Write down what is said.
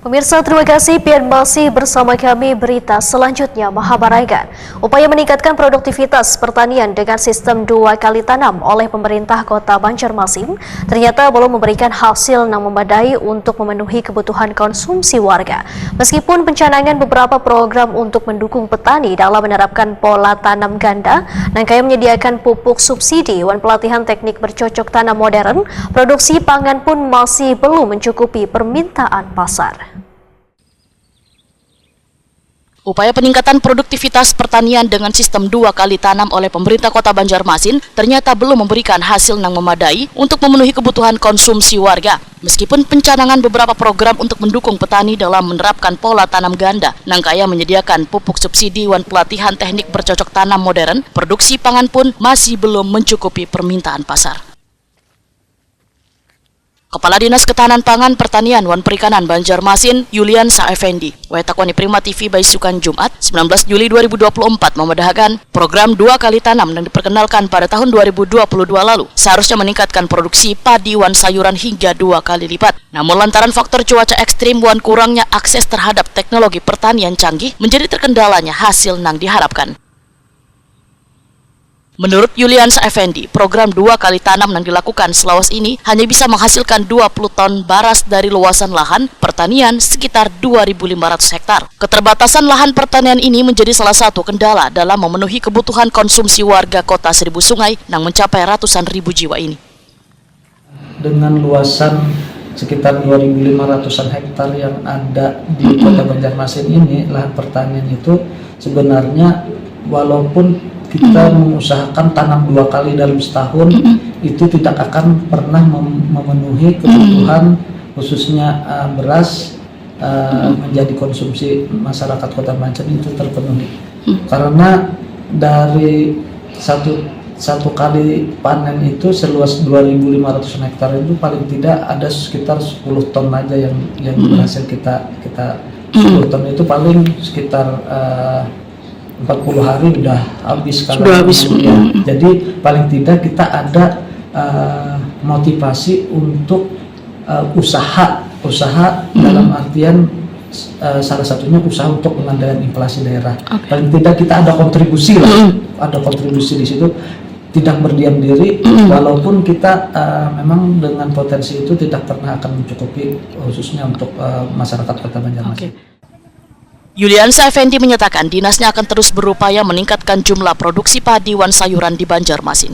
Pemirsa, terima kasih pian masih bersama kami. Berita selanjutnya, Mahabaragan. Upaya meningkatkan produktivitas pertanian dengan sistem 2 kali tanam oleh pemerintah Kota Banjarmasin ternyata belum memberikan hasil yang memadai untuk memenuhi kebutuhan konsumsi warga. Meskipun pencanangan beberapa program untuk mendukung petani dalam menerapkan pola tanam ganda, Nangkaya menyediakan pupuk subsidi dan pelatihan teknik bercocok tanam modern, produksi pangan pun masih belum mencukupi permintaan pasar. Upaya peningkatan produktivitas pertanian dengan sistem 2 kali tanam oleh pemerintah Kota Banjarmasin ternyata belum memberikan hasil yang memadai untuk memenuhi kebutuhan konsumsi warga. Meskipun pencanangan beberapa program untuk mendukung petani dalam menerapkan pola tanam ganda, Nangkaya menyediakan pupuk subsidi dan pelatihan teknik bercocok tanam modern, produksi pangan pun masih belum mencukupi permintaan pasar. Kepala Dinas Ketahanan Pangan, Pertanian dan Perikanan Banjarmasin, Yulian Effendi, Wetakwani Prima TV Baisukan Jumat, 19 Juli 2024 memedahkan program 2 kali tanam yang diperkenalkan pada tahun 2022 lalu seharusnya meningkatkan produksi padi dan sayuran hingga 2 kali lipat. Namun lantaran faktor cuaca ekstrim dan kurangnya akses terhadap teknologi pertanian canggih menjadi terkendalanya hasil yang diharapkan. Menurut Yulian Effendi, program 2 kali tanam yang dilakukan selawas ini hanya bisa menghasilkan 20 ton baras dari luasan lahan pertanian sekitar 2.500 hektar. Keterbatasan lahan pertanian ini menjadi salah satu kendala dalam memenuhi kebutuhan konsumsi warga Kota Seribu Sungai yang mencapai ratusan ribu jiwa ini. Dengan luasan sekitar 2.500-an hektar yang ada di Kota Banjarmasin ini, lahan pertanian itu sebenarnya walaupun kita mengusahakan tanam 2 kali dalam setahun, itu tidak akan pernah memenuhi kebutuhan khususnya beras menjadi konsumsi masyarakat Kota Banjar itu terpenuhi. Karena dari satu kali panen itu seluas 2.500 hektar itu paling tidak ada sekitar 10 ton aja yang berhasil kita 10 ton itu paling sekitar 40 hari udah habis kalau ya. Jadi paling tidak kita ada motivasi untuk usaha dalam artian salah satunya usaha untuk pengendalian inflasi daerah. Paling tidak kita ada kontribusi lah, ada kontribusi di situ, tidak berdiam diri walaupun kita memang dengan potensi itu tidak pernah akan mencukupi khususnya untuk masyarakat Kota Banjarmasin. Yulian Effendi menyatakan dinasnya akan terus berupaya meningkatkan jumlah produksi padi dan sayuran di Banjarmasin.